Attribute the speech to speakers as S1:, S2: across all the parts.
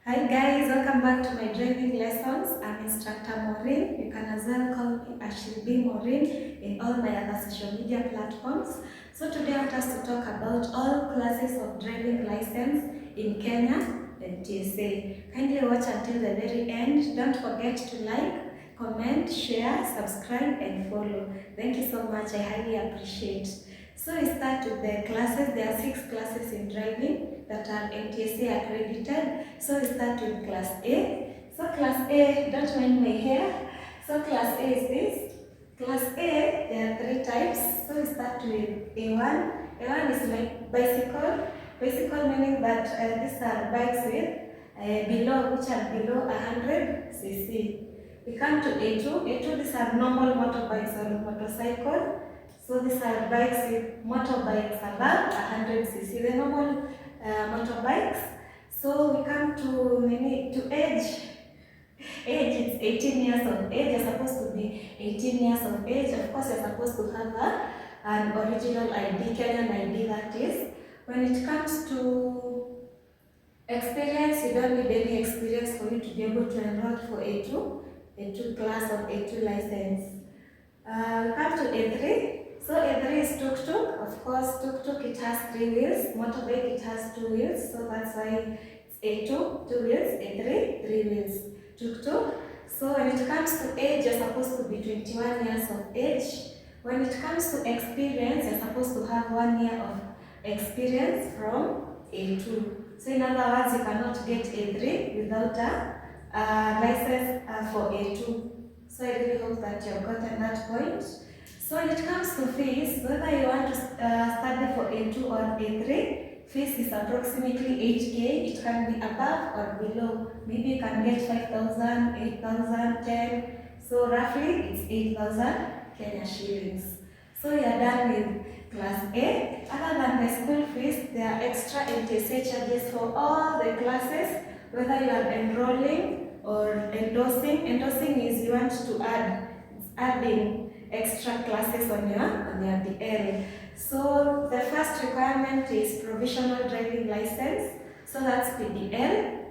S1: Hi guys, welcome back to my driving lessons. I'm Instructor Maureen. You can as well call me Ashilbi Maureen in all my other social media platforms. So today I want us to talk about all classes of driving license in Kenya and Ntsa. Kindly watch until the very end. Don't forget to like, comment, share, subscribe and follow. Thank you so much. I highly appreciate. So we start with the classes. There are 6 classes in driving that are Ntsa accredited. So we start with class A. So class A, don't mind my hair. So class A is this. Class A, there are 3 types. So we start with A1. A1 is like bicycle. Bicycle meaning that these are bikes with which are below 100 cc. We come to A2. A2, these are normal motorbikes or motorcycle. So these are bikes with motorbikes above 100 cc, the normal motorbikes. So we come to age. Age is 18 years of age. You're supposed to be 18 years of age. Of course, you're supposed to have an original ID, Kenyan ID that is. When it comes to experience, you don't need any experience for you to be able to enroll for A2 class or A2 license. Come to A3. So A3 is tuk-tuk. Of course, tuk-tuk, it has 3 wheels. Motorbike, it has 2 wheels. So that's why it's A2, 2 wheels. A3, 3 wheels. Tuk-tuk. So when it comes to age, you're supposed to be 21 years of age. When it comes to experience, you're supposed to have 1 year of experience from A2. So in other words, you cannot get A3 without a license for A2. So I really hope that you have gotten that point. So when it comes to fees, whether you want to study for A2 or A3, fees is approximately 8K. It can be above or below. Maybe you can get 5,000, 8,000, 10. So roughly it's 8,000 Kenya shillings. So you are done with class A. Other than the school fees, there are extra Ntsa charges for all the classes, whether you are enrolling or endorsing. Endorsing is you want to adding extra classes on your DL. So the first requirement is provisional driving license. So that's PDL.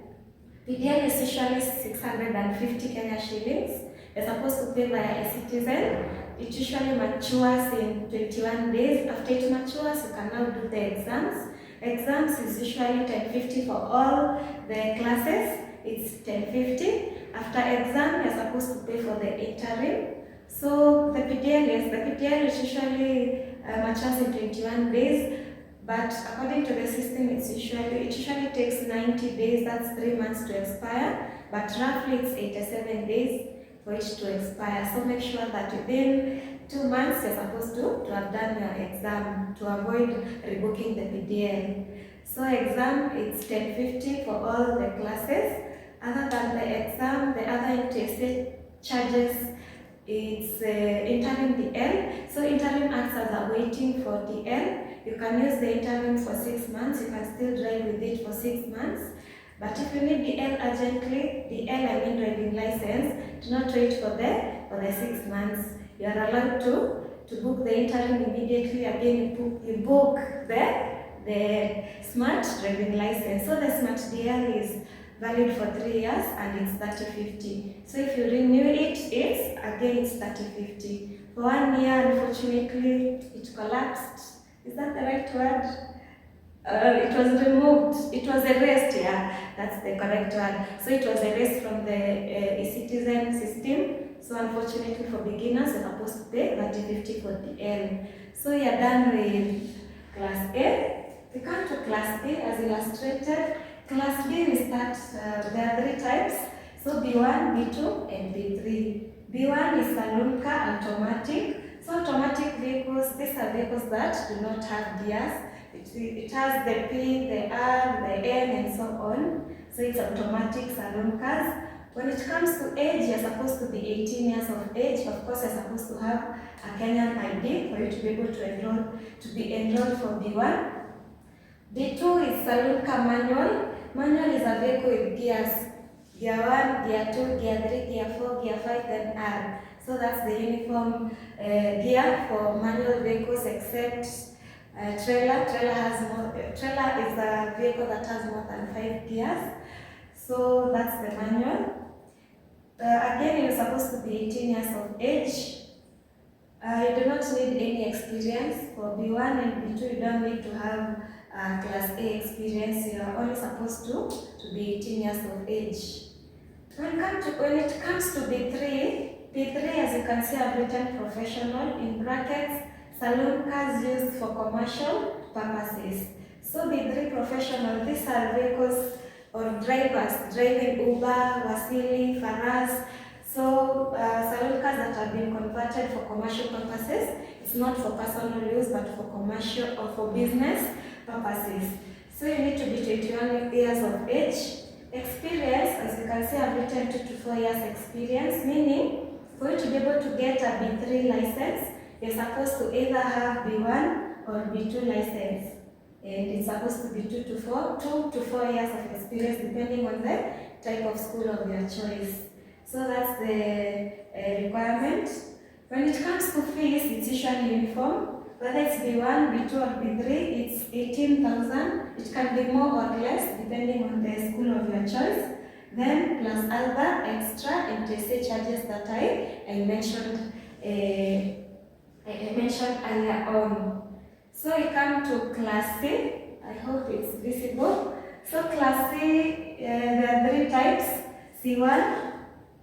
S1: PDL is usually 650 Kenya shillings. You're supposed to pay via a citizen. It usually matures in 21 days. After it matures, you can now do the exams. Exams is usually 1050 for all the classes. It's 1050. After exam, you're supposed to pay for the interim. So the PDL is usually matures in 21 days. But according to the system, it usually takes 90 days, that's 3 months to expire. But roughly it's 87 days for it to expire. So make sure that within 2 months you're supposed to have done your exam to avoid rebooking the PDL. So exam, it's 1050 for all the classes. Other than the exam, the other Ntsa charges, it's interim DL. So interim acts as a waiting for DL. You can use the interim for 6 months. You can still drive with it for 6 months. But if you need DL urgently, DL I mean driving license, do not wait for the 6 months. You are allowed to book the interim immediately. Again, you book the smart driving license. So the smart DL is valid for 3 years and it's 3050. So if you renew it, it's 3050. For 1 year, unfortunately, it collapsed. Is that the right word? It was removed. It was erased. Yeah, that's the correct word. So it was erased from the e-citizen system. So unfortunately for beginners, you're supposed to pay 3050 for DL. So you're done with class A. We come to class B as illustrated. Class B, we start, there are 3 types. So B1, B2, and B3. B1 is saloon car automatic. So automatic vehicles, these are vehicles that do not have gears. It has the P, the R, the N, and so on. So it's automatic saloon cars. When it comes to age, you're supposed to be 18 years of age. Of course, you're supposed to have a Kenyan ID for you to be able to be enrolled for B1. B2 is saloon car manual. Manual is a vehicle with gears. Gear 1, Gear 2, Gear 3, Gear 4, Gear 5, then R. So that's the uniform gear for manual vehicles except trailer. Trailer is a vehicle that has more than 5 gears. So that's the manual. Again, you're supposed to be 18 years of age. You do not need any experience. For B1 and B2, you don't need to have Class A experience. You are only supposed to be 18 years of age. When it comes to B3, as you can see, I've written professional in brackets, saloon cars used for commercial purposes. So B3 professional, these are vehicles or drivers driving Uber, Wasili, Faraz. So saloon cars that have been converted for commercial purposes. It's not for personal use, but for commercial or for business purposes. So you need to be 21 years of age. Experience, as you can see, I've written 2 to 4 years experience, meaning for you to be able to get a B3 license, you're supposed to either have B1 or B2 license. And it's supposed to be 2 to 4 years of experience, depending on the type of school of your choice. So that's the requirement. When it comes to fees, it's usually uniform. Whether it's B1, B2 or B3, it's 18,000. It can be more or less depending on the school of your choice. Then plus other extra Ntsa charges that I mentioned earlier on. So we come to Class C. I hope it's visible. So Class C, there are 3 types: C1,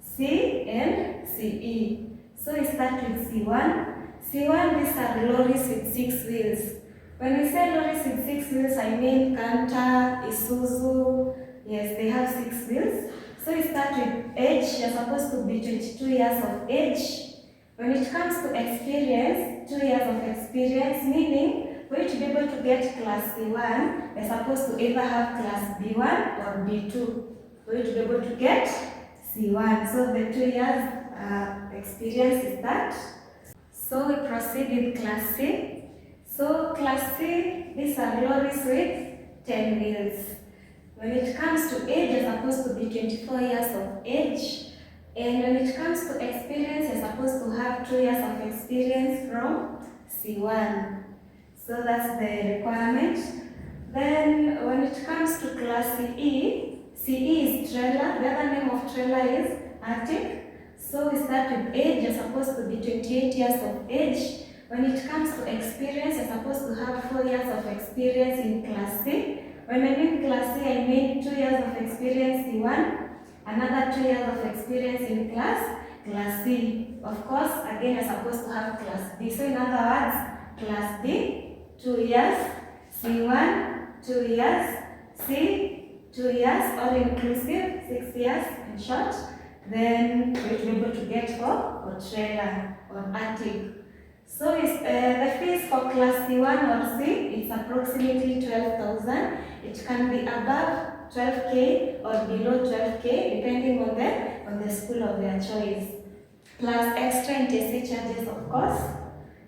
S1: C, and CE. So we start with C1. C1, these are lorries with 6 wheels. When we say lorries with 6 wheels, I mean Ntsa, Isuzu. Yes, they have 6 wheels. So we start with age. You're supposed to be 22 years of age. When it comes to experience, 2 years of experience, meaning for you to be able to get Class C1, you're supposed to either have Class B1 or B2 for you to be able to get C1. So the 2 years experience is that. So we proceed with Class C. So Class C, these are lorries with 10 wheels. When it comes to age, you're supposed to be 24 years of age. And when it comes to experience, you're supposed to have 2 years of experience from C1. So that's the requirement. Then when it comes to Class CE, CE is trailer. The other name of trailer is Arctic. So we start with age. You're supposed to be 28 years of age. When it comes to experience, you're supposed to have 4 years of experience in Class C. When I mean Class C, I mean 2 years of experience C1, another 2 years of experience in Class C. Of course, again, you're supposed to have Class B. So in other words, Class B, 2 years, C1, 2 years, C, 2 years, all inclusive, 6 years in short. Then we'll be able to get for trailer or Arctic. So the fees for Class C1 or C, it's approximately 12,000. It can be above 12K or below 12K, depending on the school of your choice. Plus extra Ntsa charges, of course.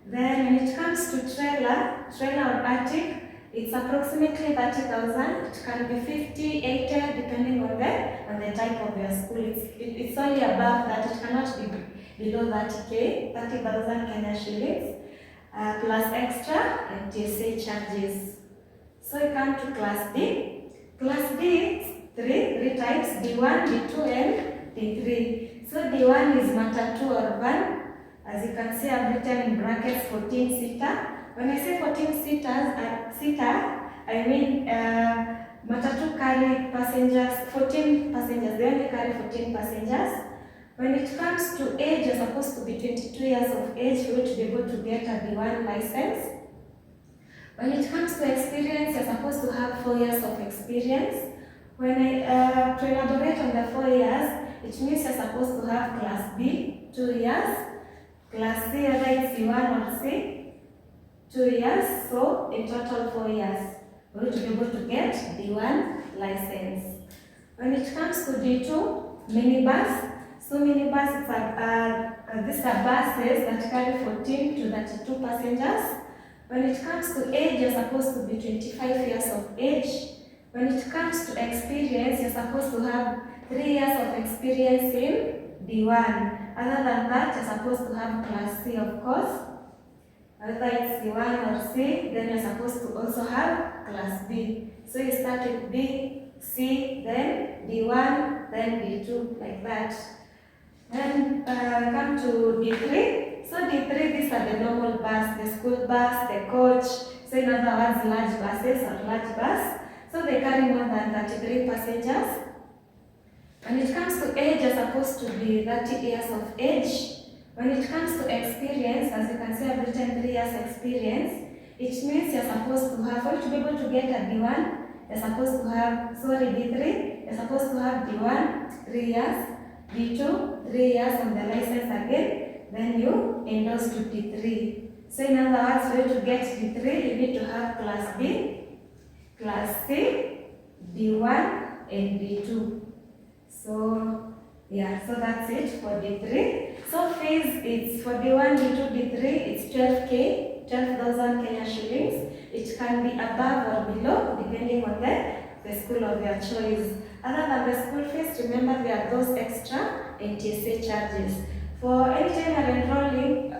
S1: Then when it comes to trailer or Arctic, it's approximately 30,000. It can be 50, 80, depending on the type of your school. It's only above that. It cannot be below 30K, 30,000 Kenya shillings, plus extra Ntsa charges. So you come to Class D. Class D, three types: D1, D2, and D3. So D1 is matatu or van. As you can see, I've written in brackets 14-seater. When I say 14-seater, I mean matatu carry passengers, 14 passengers. They only carry 14 passengers. When it comes to age, you're supposed to be 22 years of age for you to be able to get a B1 license. When it comes to experience, you're supposed to have 4 years of experience. When to elaborate on the 4 years, it means you're supposed to have Class B, 2 years, Class C, whether it's C1 or C, 2 years, so in total 4 years for you to be able to get B1 license. When it comes to D2, minibus. So minibus, these are buses that carry 14 to 32 passengers. When it comes to age, you're supposed to be 25 years of age. When it comes to experience, you're supposed to have 3 years of experience in D1. Other than that, you're supposed to have Class C, of course. Whether it's C1 or C, then you're supposed to also have Class B. So you start with B, C, then D1, then D2, like that. Then come to D3. So D3, these are the normal bus, the school bus, the coach. So in other words, large buses or large bus. So they carry more than 33 passengers. When it comes to age, you're supposed to be 30 years of age. When it comes to experience, as you can see, I've written 3 years experience. It means you're supposed to have, for you to be able to get a D1, you're supposed to have, sorry, D3, you're supposed to have D1, 3 years, D2, 3 years on the license again, then you endorse to D3. So in other words, for you to get D3, you need to have Class B, Class C, D1, and D2. So yeah, so that's it for D3. So fees, it's for D1, D2, D3, it's 12K, 12,000 Kenya shillings. It can be above or below depending on the school of your choice. Other than the school fees, remember there are those extra Ntsa charges. For any time you're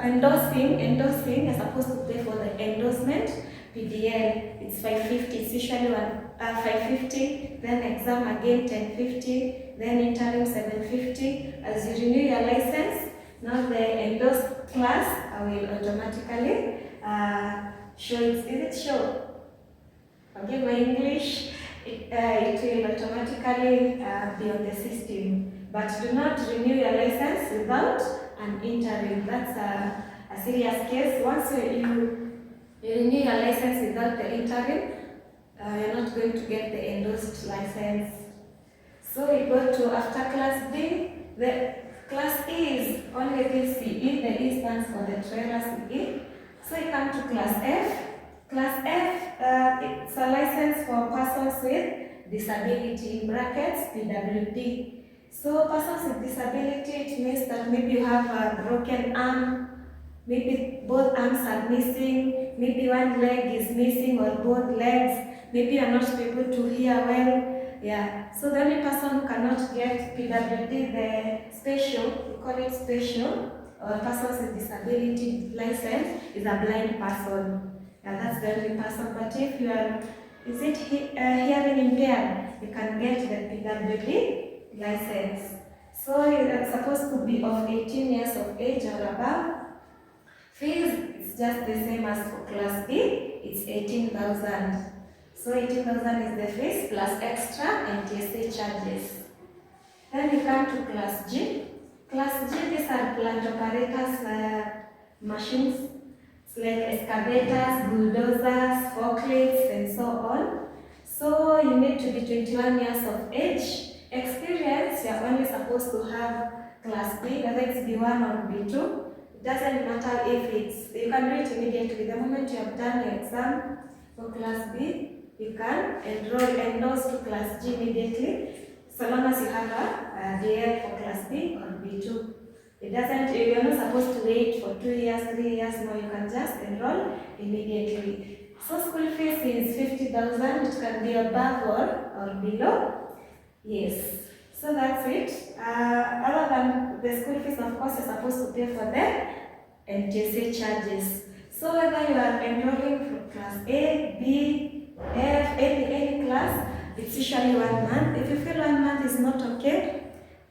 S1: endorsing, you're supposed to pay for the endorsement PDL. It's 550, it's usually 550, then exam again 1050, then interim 750. As you renew your license, now the endorsed class will automatically show it. Is it show? Okay, my English, it will automatically be on the system. But do not renew your license without an interim. That's a serious case. Once you renew your license without the interim, you're not going to get the endorsed license. So we go to after Class D. The Class E is only this CE. The E stands for the trailer CE. So you come to Class F. Class F, it's a license for persons with disability, in brackets PWD. So persons with disability, it means that maybe you have a broken arm, maybe both arms are missing, maybe one leg is missing or both legs, maybe you are not able to hear well. Yeah, so the only person who cannot get PWD, the special, we call it special, or persons with disability license, is a blind person. Yeah, that's the only person. But if you are, hearing impaired, you can get the PWD license. So it's supposed to be of 18 years of age or above. Fees, it's just the same as for Class B, it's 18,000. So 18,000 is the fees plus extra Ntsa charges. Then we come to Class G. Class G, these are plant operators machines. It's like excavators, bulldozers, forklifts, and so on. So you need to be 21 years of age. Experience, you're only supposed to have Class B, whether it's B1 or B2. It doesn't matter if it's, you can do it immediately. The moment you have done your exam for Class B, you can endorse to Class G immediately, so long as you have a DL for Class B or B2. It doesn't, you're not supposed to wait for 2 years, 3 years, no, you can just enroll immediately. So school fees is 50,000, it can be above or below. Yes, so that's it. Other than the school fees, of course, you're supposed to pay for the Ntsa charges. So whether you are enrolling from Class A, B, F, any class, it's usually 1 month. If you feel 1 month is not okay,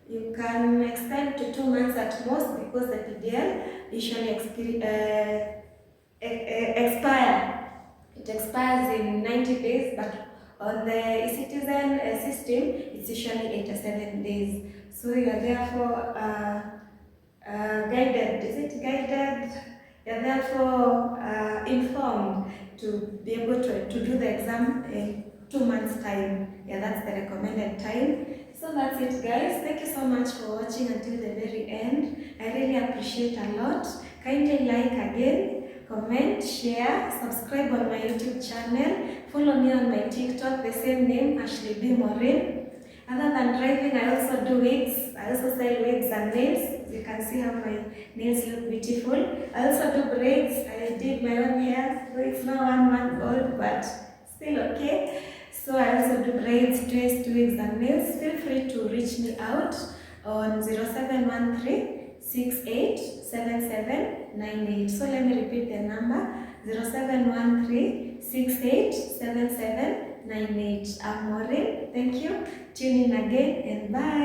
S1: you can extend to 2 months at most, because the PDL usually expire. It expires in 90 days, but on the e-citizen system, it's usually 87 days. So you are therefore guided. Is it guided? You are therefore informed to be able to do the exam in 2 months' time. Yeah, that's the recommended time. So that's it, guys. Thank you so much for watching until the very end. I really appreciate a lot. Kindly like again, comment, share, subscribe on my YouTube channel. Follow me on my TikTok, the same name, Ashley B. Maureen. Other than driving, I also do wigs. I also sell wigs and nails. You can see how my nails look beautiful. I also do braids. I did my own hair, so it's now 1 month old, but still okay. So I also do braids, twists, wigs and nails. Feel free to reach me out on 0713 687798. So let me repeat the number: 0713 687798. 98. I'm Maureen. Thank you. Tune in again and bye.